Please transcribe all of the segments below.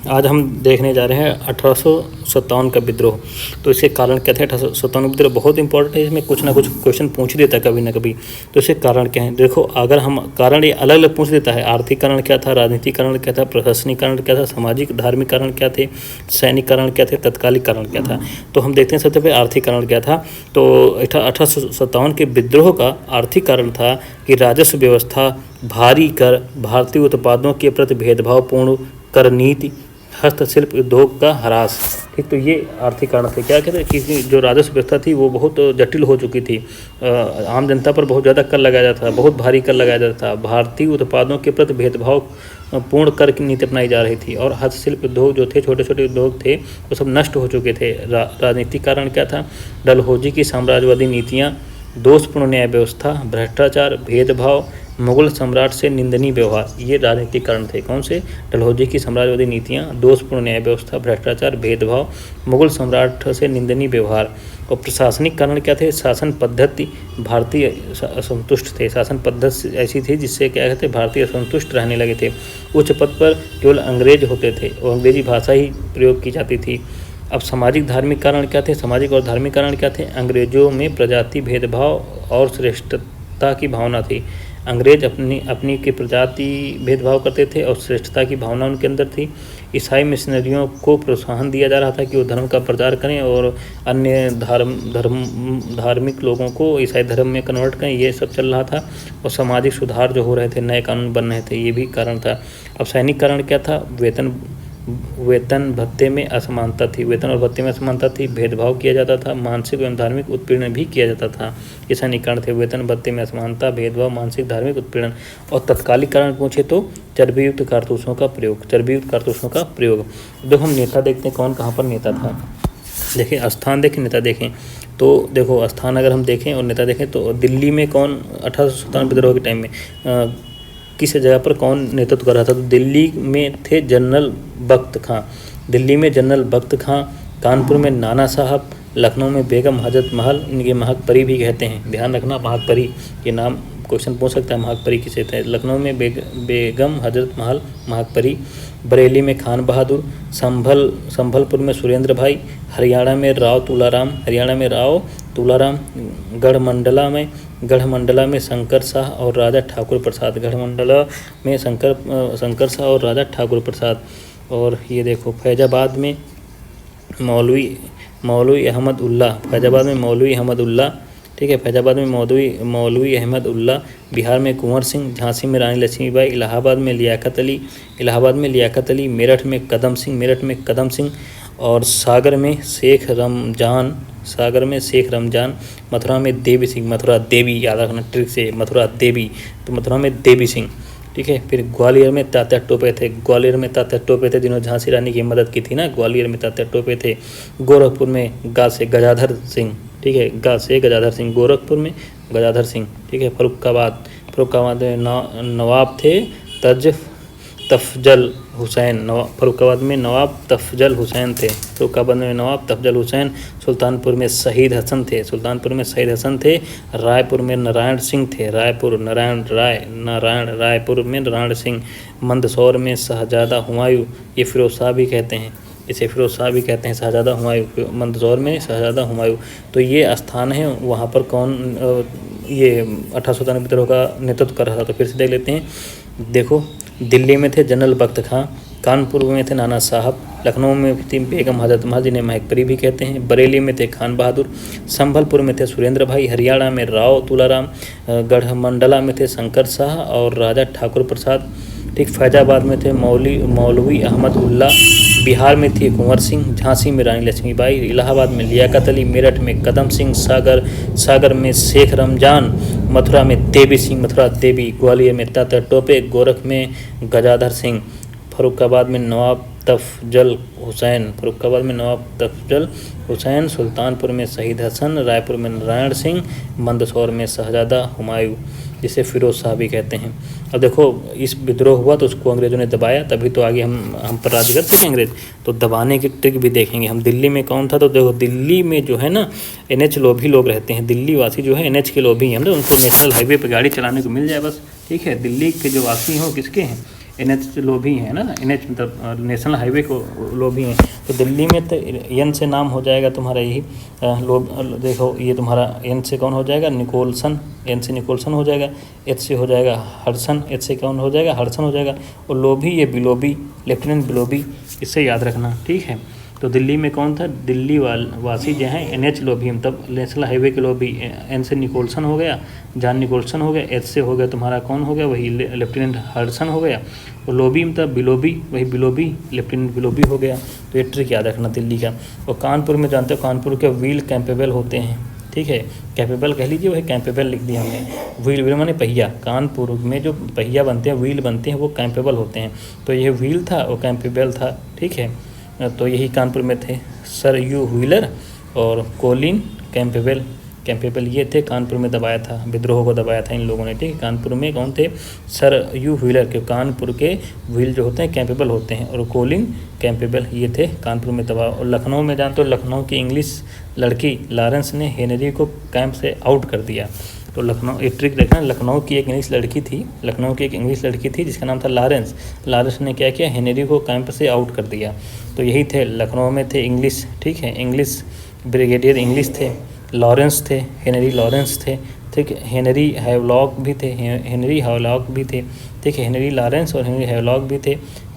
आज हम देखने जा रहे हैं 1857 का विद्रोह। तो इसके कारण क्या थे? 1857 विद्रोह बहुत इंपॉर्टेंट है, इसमें कुछ ना कुछ क्वेश्चन पूछ देता है कभी ना कभी। तो इसके कारण क्या है? देखो, अगर हम कारण ये अलग अलग पूछ देता है, आर्थिक कारण क्या था, राजनीतिक कारण क्या था, प्रशासनिक कारण क्या था, सामाजिक धार्मिक कारण क्या थे, सैनिक कारण क्या थे, तत्कालिक कारण क्या था। तो हम देखते हैं सबसे पहले आर्थिक कारण क्या था। तो 1857 के विद्रोह का आर्थिक कारण था कि राजस्व व्यवस्था, भारी कर, भारतीय उत्पादों के प्रति भेदभावपूर्ण कर नीति, हस्तशिल्प उद्योग का ह्रास। ठीक, तो ये आर्थिक कारण थे। क्या कहते हैं कि जो राजस्व व्यवस्था थी वो बहुत जटिल हो चुकी थी। आम जनता पर बहुत ज़्यादा कर लगाया जाता था, बहुत भारी कर लगाया जाता था। भारतीय उत्पादों के प्रति भेदभाव पूर्ण कर की नीति अपनाई जा रही थी। और हस्तशिल्प उद्योग जो थे, छोटे छोटे उद्योग थे, वो सब नष्ट हो चुके थे। राजनीतिक कारण क्या था? डलहौजी की साम्राज्यवादी नीतियाँ, दोषपूर्ण न्याय व्यवस्था, भ्रष्टाचार, भेदभाव, मुगल सम्राट से निंदनीय व्यवहार, ये राजनीतिक कारण थे। कौन से? डलहौजी की साम्राज्यवादी नीतियाँ, दोषपूर्ण न्याय व्यवस्था, भ्रष्टाचार, भेदभाव, मुगल सम्राट से निंदनीय व्यवहार। और प्रशासनिक कारण क्या थे? शासन पद्धति, भारतीय असंतुष्ट थे। शासन पद्धति ऐसी थी जिससे क्या कहते, भारतीय असंतुष्ट रहने लगे थे। उच्च पद पर केवल अंग्रेज होते थे और अंग्रेजी भाषा ही प्रयोग की जाती थी। अब सामाजिक धार्मिक कारण क्या थे? सामाजिक और धार्मिक कारण क्या थे? अंग्रेजों में प्रजाति भेदभाव और श्रेष्ठता की भावना थी। अंग्रेज अपनी के प्रजाति भेदभाव करते थे और श्रेष्ठता की भावना उनके अंदर थी। ईसाई मिशनरियों को प्रोत्साहन दिया जा रहा था कि वो धर्म का प्रचार करें और अन्य धार्मिक लोगों को ईसाई धर्म में कन्वर्ट करें, ये सब चल रहा था। और सामाजिक सुधार जो हो रहे थे, नए कानून बन रहे थे, ये भी कारण था। अब सैनिक कारण क्या था? वेतन भत्ते में असमानता थी। वेतन और भत्ते में असमानता थी, भेदभाव किया जाता था, मानसिक एवं धार्मिक उत्पीड़न भी किया जाता था। ये सैनिक कारण थे। वेतन भत्ते में असमानता, भेदभाव, मानसिक धार्मिक उत्पीड़न। और तत्कालिक कारण पूछे तो चर्बीयुक्त कारतूसों का प्रयोग, चर्बीयुक्त कारतूसों का प्रयोग। जब हम नेता देखते हैं, कौन कहाँ पर नेता था, देखें स्थान देखें, नेता देखें। तो देखो, स्थान अगर हम देखें और नेता देखें तो दिल्ली में कौन 1857 विद्रोह के टाइम में किस जगह पर कौन नेतृत्व कर रहा था? तो दिल्ली में थे जनरल बख्त खां। दिल्ली में जनरल बख्त खां, कानपुर में नाना साहब, लखनऊ में बेगम हजरत महल, इनके महक परी भी कहते हैं। ध्यान रखना, महक परी ये नाम क्वेश्चन पूछ सकता है, महक परी किसे थे? लखनऊ में बेगम हजरत महल, महक परी। बरेली में खान बहादुर, संभलपुर में सुरेंद्र भाई, हरियाणा में राव तुलाराम, गढ़मंडला में शंकर शाह और राजा ठाकुर प्रसाद, गढ़मंडला में शंकर शाह और राजा ठाकुर प्रसाद। और ये देखो, फैजाबाद में मौलवी अहमद उल्ला, फैजाबाद में मौलवी अहमद उल्ला। ठीक है, फैजाबाद में मौलवी अहमद उल्ला। बिहार में कुंवर सिंह, झांसी में रानी लक्ष्मीबाई, इलाहाबाद में लियाकत अली, मेरठ में कदम सिंह और सागर में शेख रमजान, मथुरा में देवी सिंह, मथुरा देवी याद रखना ट्रिक से, मथुरा देवी, तो मथुरा में देवी सिंह। ठीक है, फिर ग्वालियर में तात्या टोपे थे, जिन्होंने झांसी रानी की मदद की थी ना, ग्वालियर में तात्या टोपे थे। गोरखपुर में गा से गजाधर सिंह, ठीक है, गा से गजाधर सिंह, गोरखपुर में गजाधर सिंह। ठीक है, फर्रुखाबाद में नवाब थे तफजल हुसैन थे। सुल्तानपुर में शहीद हसन थे। रायपुर में नारायण सिंह। मंदसौर में शहजादा हुमायूं, ये फिरोज शाह भी कहते हैं, शहजादा हुमायूं, मंदसौर में शहजादा हुमायूं। तो ये स्थान है, वहाँ पर कौन ये 1857 विद्रोह का नेतृत्व कर रहा था। तो फिर से देख लेते हैं। देखो, दिल्ली में थे जनरल बख्त खां, कानपुर में थे नाना साहब, लखनऊ में थी बेगम हजरत महल, जिन्हें महक परी भी कहते हैं, बरेली में थे खान बहादुर, संभलपुर में थे सुरेंद्र भाई, हरियाणा में राव तुलाराम, गढ़मंडला में थे शंकर शाह और राजा ठाकुर प्रसाद। ठीक, फैजाबाद में थे मौलवी अहमद उल्ला, बिहार में थी कुंवर सिंह, झांसी में रानी लक्ष्मीबाई, इलाहाबाद में लियाकत अली, मेरठ में कदम सिंह, सागर में शेख रमजान, मथुरा में देवी सिंह, मथुरा देवी, ग्वालियर में तात्या टोपे, गोरख में गजाधर सिंह, फर्रुखाबाद में नवाब तफजल हुसैन, सुल्तानपुर में शहीद हसन, रायपुर में नारायण सिंह, मंदसौर में शहजादा हुमायूं, जिसे फिरोज शाह भी कहते हैं। अब देखो, इस विद्रोह हुआ तो उसको अंग्रेज़ों ने दबाया, तभी तो आगे हम पर राज कर सके अंग्रेज। तो दबाने की ट्रिक भी देखेंगे हम। दिल्ली में कौन था? तो देखो, दिल्ली में जो है ना NH लोभी लोग रहते हैं। दिल्ली वासी जो है NH के लोभी हैं, उनको नेशनल हाईवे पर गाड़ी चलाने को मिल जाए बस। ठीक है, दिल्ली के जो वासी हों किसके हैं? NH लोभी हैं ना, NH मतलब नेशनल हाईवे को लोभी हैं। तो दिल्ली में तो N से नाम हो जाएगा तुम्हारा यही लोभ। देखो ये तुम्हारा N से कौन हो जाएगा, निकोलसन, N से निकोलसन हो जाएगा, H से हो जाएगा हडसन, H से कौन हो जाएगा, हडसन हो जाएगा। और लोभी ये बिलोबी, लेफ्टिनेंट बिलोबी, इससे याद रखना, ठीक है। तो दिल्ली में कौन था, दिल्ली वासी जो हैं NH लोभी, मतलब नेशनल हाईवे के लोभी। N से निकोलसन हो गया, जॉन निकोलसन हो गया। H से हो गया तुम्हारा कौन हो गया, वही लेफ्टिनेंट हडसन हो गया। और लोभी मतलब बिलोबी, वही बिलोबी, लेफ्टिनेंट बिलोबी हो गया। तो ये ट्रिक याद रखना दिल्ली का। और कानपुर में जानते हो, कानपुर के व्हील कैंपेबल होते हैं, ठीक है। कैपेबल कह लीजिए, वही कैंपेबल लिख दिया हमने। व्हील माने पहिया, कानपुर में जो पहिया बनते हैं, व्हील बनते हैं, वो कैंपेबल होते हैं। तो ये व्हील था और कैंपेबल था, ठीक है। तो यही कानपुर में थे सर यू व्हीलर और कोलिन कैंपेबल ये थे। कानपुर में दबाया था, विद्रोह को दबाया था इन लोगों ने, ठीक है। कानपुर में कौन थे, सर यू व्हीलर के। कानपुर के व्हील जो होते हैं कैंपेबल होते हैं, और कोलिन कैंपेबल ये थे, कानपुर में दबाया। और लखनऊ में जानते हो, लखनऊ की इंग्लिश लड़की लॉरेंस ने हेनरी को कैंप से आउट कर दिया। तो लखनऊ, एक ट्रिक देखना, लखनऊ की एक इंग्लिश लड़की थी जिसका नाम था लॉरेंस। लॉरेंस ने क्या किया, हेनरी को कैंप से आउट कर दिया। तो यही थे, लखनऊ में थे इंग्लिश, ठीक है। इंग्लिश ब्रिगेडियर इंग्लिश थे, लॉरेंस थे, हेनरी लॉरेंस थे, ठीक है। हेनरी हैवलॉक भी थे, ठीक है। हेनरी लॉरेंस और हेनरी हैवलॉक भी थे।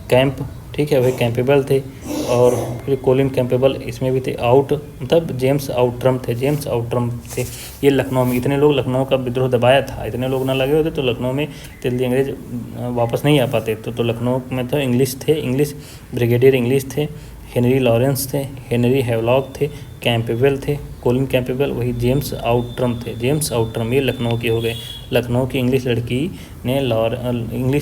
कैंप, ठीक है, वही कैंपेबल थे। और फिर कोलिन कैंपेबल इसमें भी थे। आउट मतलब जेम्स आउटरम थे। ये लखनऊ में, इतने लोग लखनऊ का विद्रोह दबाया था। इतने लोग ना लगे होते तो लखनऊ में जल्दी अंग्रेज वापस नहीं आ पाते। तो लखनऊ में तो इंग्लिश थे, इंग्लिश ब्रिगेडियर इंग्लिश थे, हेनरी लॉरेंस थे, हेनरी हैवलॉक थे, कैंपेबल थे, कोलिन कैंपेबल, वही जेम्स आउटरम थे। ये लखनऊ के हो गए। लखनऊ की इंग्लिश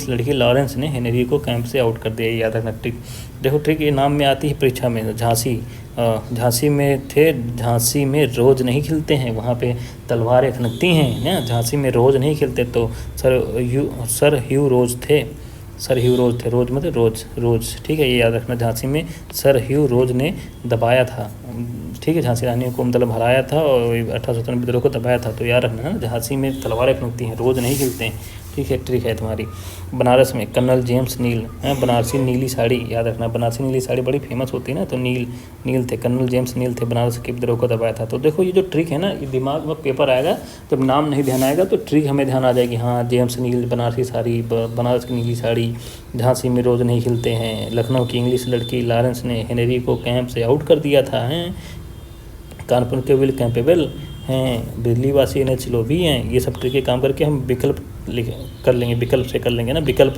लड़की लॉरेंस ने हेनरी को कैंप से आउट कर दिया। याद रखना ट्रिक। देखो ट्रिक ये नाम में आती है परीक्षा में। झांसी में थे, झांसी में रोज़ नहीं खिलते हैं, वहाँ पे तलवारें खनकती हैं ना, झांसी में रोज़ नहीं खिलते। तो सर ह्यू रोज थे, रोज मतलब रोज़, ठीक है। ये याद रखना, झांसी में सर ह्यू रोज ने दबाया था, ठीक है। झांसी रानी को मतलब हराया था और 1857 विद्रोह को दबाया था। तो याद रखना ना, झांसी में तलवारें खनकती हैं, रोज़ नहीं खिलते हैं, ठीक है। ट्रिक है तुम्हारी। बनारस में कर्नल जेम्स नील, बनारसी नीली साड़ी, याद रखना। बनारसी नीली साड़ी बड़ी फेमस होती है ना, तो नील थे, कर्नल जेम्स नील थे, बनारस के विद्रोह को दबाया था। तो देखो ये जो ट्रिक है ना, ये दिमाग में पेपर आएगा, जब नाम नहीं ध्यान आएगा तो ट्रिक हमें ध्यान आ जाएगी। हाँ, जेम्स नील, बनारसी साड़ी, बनारस की नीली साड़ी, झांसी में रोज़ नहीं खिलते हैं, लखनऊ की इंग्लिश लड़की लॉरेंस ने हेनरी को कैंप से आउट कर दिया था, कानपुर के व्हील कैंपेबल हैं, दिल्ली वासी NH लोभी हैं। ये सब ट्रिक काम करके हम विकल्प कर लेंगे ना, विकल्प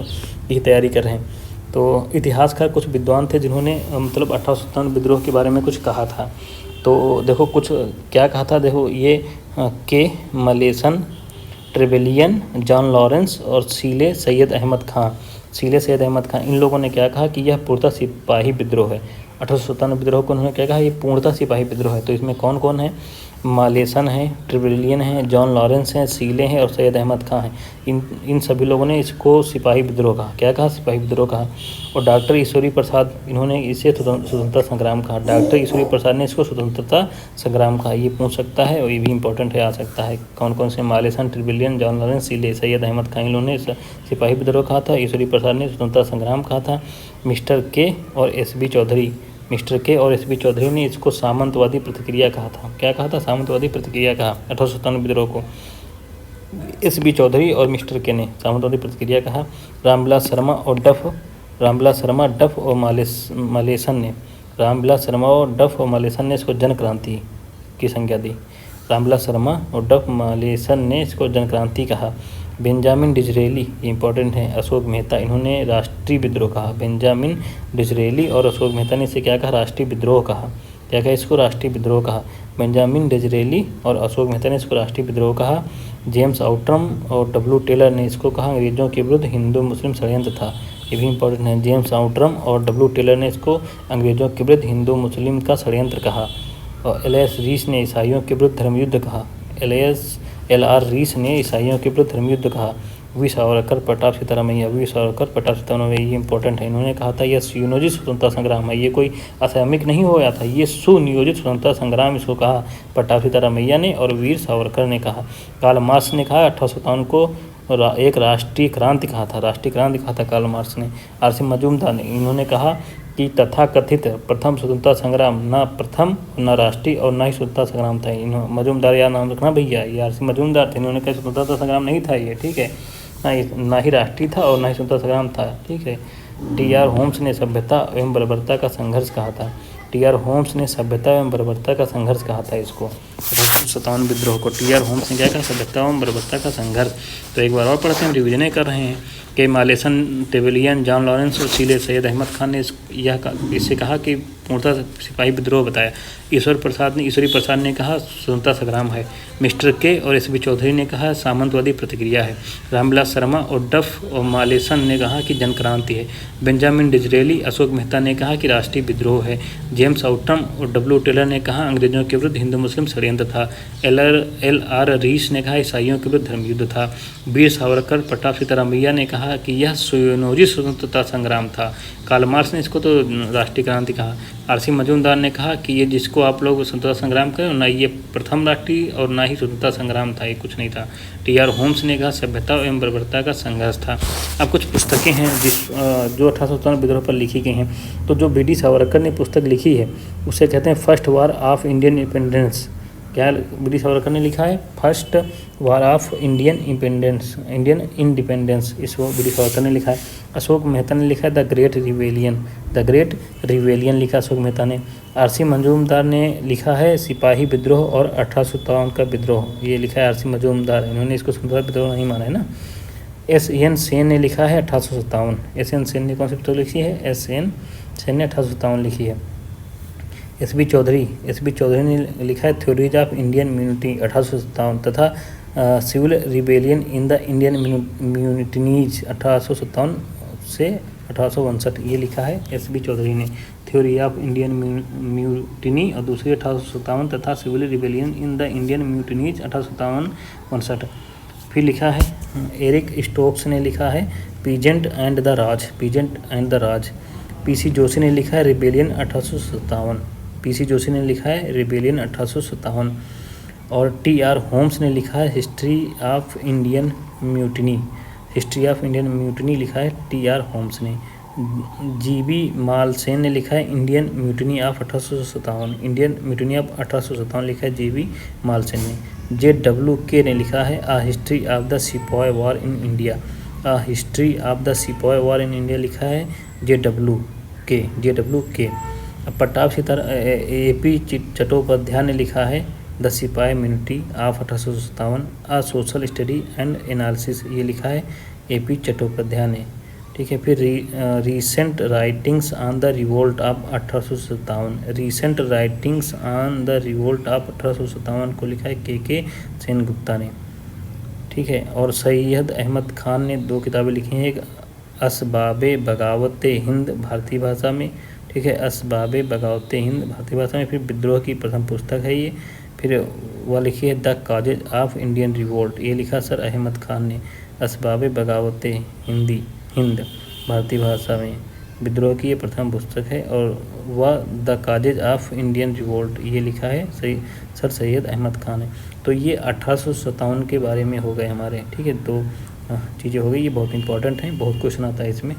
की तैयारी कर रहे हैं। तो इतिहासकार कुछ विद्वान थे जिन्होंने मतलब 1857 विद्रोह के बारे में कुछ कहा था। तो देखो कुछ क्या कहा था, देखो ये के मलेसन, ट्रेवेलियन, जॉन लॉरेंस और सीले सैयद अहमद खां, इन लोगों ने क्या कहा कि यह पूर्णतः सिपाही विद्रोह है। 1857 विद्रोह को उन्होंने क्या कहा, ये पूर्णतः सिपाही विद्रोह है। तो इसमें कौन कौन है, मालेसन है, ट्रिवेलियन है, जॉन लॉरेंस हैं, सीले हैं और सैयद अहमद खां हैं। इन सभी लोगों ने इसको सिपाही विद्रोह कहा। क्या कहा, सिपाही विद्रोह कहा। और डॉक्टर ईश्वरी प्रसाद, इन्होंने इसे स्वतंत्रता संग्राम कहा। डॉक्टर ईश्वरी प्रसाद ने इसको स्वतंत्रता संग्राम कहा। ये पूछ सकता है और ये भी इंपॉर्टेंट है, आ सकता है। कौन कौन से, मालेसन, ट्रिवेलियन, जॉन लॉरेंस, सीले, सैयद अहमद खां, इन्होंने सिपाही विद्रोह कहा था। ईश्वरी प्रसाद ने स्वतंत्रता संग्राम कहा था। मिस्टर के और एस बी चौधरी ने इसको सामंतवादी प्रतिक्रिया कहा था। क्या कहा था, सामंतवादी प्रतिक्रिया कहा 1857 विद्रोह को। SB चौधरी और मिस्टर के ने सामंतवादी प्रतिक्रिया कहा। रामविलास शर्मा और डफ और मालेसन ने इसको जन क्रांति की संज्ञा दी। रामविलास शर्मा और डफ मालेसन ने इसको जन क्रांति कहा। बेंजामिन डिजरेली, ये इंपॉर्टेंट है, अशोक मेहता, इन्होंने राष्ट्रीय विद्रोह कहा। बेंजामिन डिजरेली और अशोक मेहता ने इसे क्या कहा, राष्ट्रीय विद्रोह कहा। क्या कहा, इसको राष्ट्रीय विद्रोह कहा। बेंजामिन डिजरेली और अशोक मेहता ने इसको राष्ट्रीय विद्रोह कहा। जेम्स आउटरम और W टेलर ने इसको कहा अंग्रेजों के विरुद्ध हिंदू मुस्लिम षड्यंत्र था। ये भी इंपॉर्टेंट है। जेम्स आउटरम और W टेलर ने इसको अंग्रेजों के विरुद्ध हिंदू मुस्लिम का षड्यंत्र कहा। और LR रीस ने ईसाइयों के विरुद्ध धर्मयुद्ध कहा। LR रीस ने ईसाइयों के विरुद्ध धर्मयुद्ध कहा। वी सावरकर, प्रताप सीतारामैया, ये इंपॉर्टेंट है। इन्होंने कहा था यह सुनियोजित स्वतंत्रता संग्राम है, ये कोई असामयिक नहीं होया था, ये सुनियोजित स्वतंत्रता संग्राम इसको कहा प्रताप सीतारामैया ने और वीर सावरकर ने कहा। कार्ल मार्क्स ने कहा 1857 को और एक राष्ट्रीय क्रांति कहा था, राष्ट्रीय क्रांति कहा था कार्ल मार्क्स ने। आर.सी. मजूमदार ने, इन्होंने कहा कि तथाकथित प्रथम स्वतंत्रता संग्राम न प्रथम न राष्ट्रीय और न ही स्वतंत्रता संग्राम था। इन्होंने मजूमदार या नाम रखना भैया, ये आर.सी. मजूमदार थे। इन्होंने कहा स्वतंत्रता संग्राम नहीं था ये, ठीक है, ना ही राष्ट्रीय था और ना ही स्वतंत्रता संग्राम था, ठीक है। टी.आर. होम्स ने सभ्यता एवं बर्बरता का संघर्ष कहा था। टी.आर. होम्स ने सभ्यता एवं बर्बरता का संघर्ष कहा था इसको, 1857 विद्रोह को टी.आर. होम्स ने क्या कहा, सभ्यता एवं बर्बरता का संघर्ष। तो एक बार और पढ़ते हैं, रिविजन कर रहे हैं कि मालेसन, टेबलियन, जॉन लॉरेंस और सीले सैयद अहमद खान ने इससे कहा कि पूर्णतः सिपाही विद्रोह बताया। ईश्वरी प्रसाद ने कहा स्वतंत्रता संग्राम है। मिस्टर के और एस.बी. चौधरी ने कहा सामंतवादी प्रतिक्रिया है। रामविलास शर्मा और डफ और मालेसन ने कहा कि जनक्रांति है। बेंजामिन डिजरेली, अशोक मेहता ने कहा कि राष्ट्रीय विद्रोह है। जेम्स आउटम और डब्ल्यू टेलर ने कहा अंग्रेजों के विरुद्ध हिंदू मुस्लिम षड्यंत्र था। एल.आर. रीस ने कहा ईसाइयों के विरुद्ध धर्मयुद्ध था। वीर सावरकर, प्रताप सीतारामैया ने कहा कि यह सुयोनोजी स्वतंत्रता संग्राम था। कार्ल मार्क्स ने इसको तो राष्ट्रीय क्रांति कहा। आर.सी. मजूमदार ने कहा कि ये जिसको आप लोग स्वतंत्रता संग्राम करें, ना ये प्रथम राष्ट्रीय और ना ही स्वतंत्रता संग्राम था, ये कुछ नहीं था। टी.आर. होम्स ने कहा सभ्यता एवं बर्बरता का संघर्ष था। अब कुछ पुस्तकें हैं जो 1857 विद्रोह पर लिखी गई हैं। तो जो बी.डी. सावरकर ने पुस्तक लिखी है उसे कहते हैं first war of Indian independence. क्या बी.डी. सावरकर ने लिखा है, first war of Indian independence, इसको बी.डी. सावरकर ने लिखा है। अशोक मेहता ने लिखा है द ग्रेट रिवेलियन लिखा अशोक मेहता ने। आर.सी. मजूमदार ने लिखा है सिपाही विद्रोह और 1857 का विद्रोह, ये लिखा है आर.सी. मजूमदार। इन्होंने इसको स्वतंत्रता विद्रोह नहीं माना है ना। एस.एन. सेन ने लिखा है 1857। एस.एन. सेन ने कौन सी पुस्तक लिखी है, एस.एन. सेन ने 1857 लिखी है। एस.बी. चौधरी ने लिखा है थ्योरीज ऑफ इंडियन म्यूनिटी 1857 तथा civil rebellion in the Indian mutinies 1857 से 1859, ये लिखा है एस.बी. चौधरी ने। थ्योरी ऑफ इंडियन म्यूटिनी और दूसरी 1857 तथा civil rebellion in the Indian mutinies 1857-59। फिर लिखा है एरिक स्टोक्स ने लिखा है peasant and the Raj. PC. Joshi ने लिखा है रिबेलियन 1857। पी.सी. जोशी ने लिखा है रिबेलियन 1857। और टी.आर. होम्स ने लिखा है हिस्ट्री ऑफ इंडियन म्यूटिनी लिखा है टी.आर. होम्स ने। जी.बी. मालसेन ने लिखा है इंडियन म्यूटिनी ऑफ 1857 लिखा है जी.बी. मालसेन ने। जे.डब्ल्यू.के ने लिखा है a history of the sepoy war in India लिखा है जे.डब्ल्यू.के। प्रताप ए.पी. चट्टोपाध्याय ने लिखा है the sipahi mutiny of 1857 a social study and analysis, ये लिखा है ए.पी. चट्टोपाध्याय ने, ठीक है। फिर recent writings on the revolt of 1857 को लिखा है के सेनगुप्ता ने, ठीक है। और सैयद अहमद खान ने 2 किताबें लिखी हैं, एक असबाबे बगावत हिंद भारतीय भाषा में, ठीक है, असबाबे बगावत हिंद भारतीय भाषा में। फिर विद्रोह की प्रथम पुस्तक है ये। फिर वह लिखी है the causes of Indian revolt, ये लिखा सर अहमद खान ने। असबाबे बगावत हिंद भारतीय भाषा में विद्रोह की ये प्रथम पुस्तक है। और वह the causes of Indian revolt, ये लिखा है सर सैयद अहमद खान है। तो ये 1857 के बारे में हो गए हमारे, ठीक है। 2 चीज़ें हो गई, ये बहुत इंपॉर्टेंट हैं, बहुत क्वेश्चन आता है इसमें।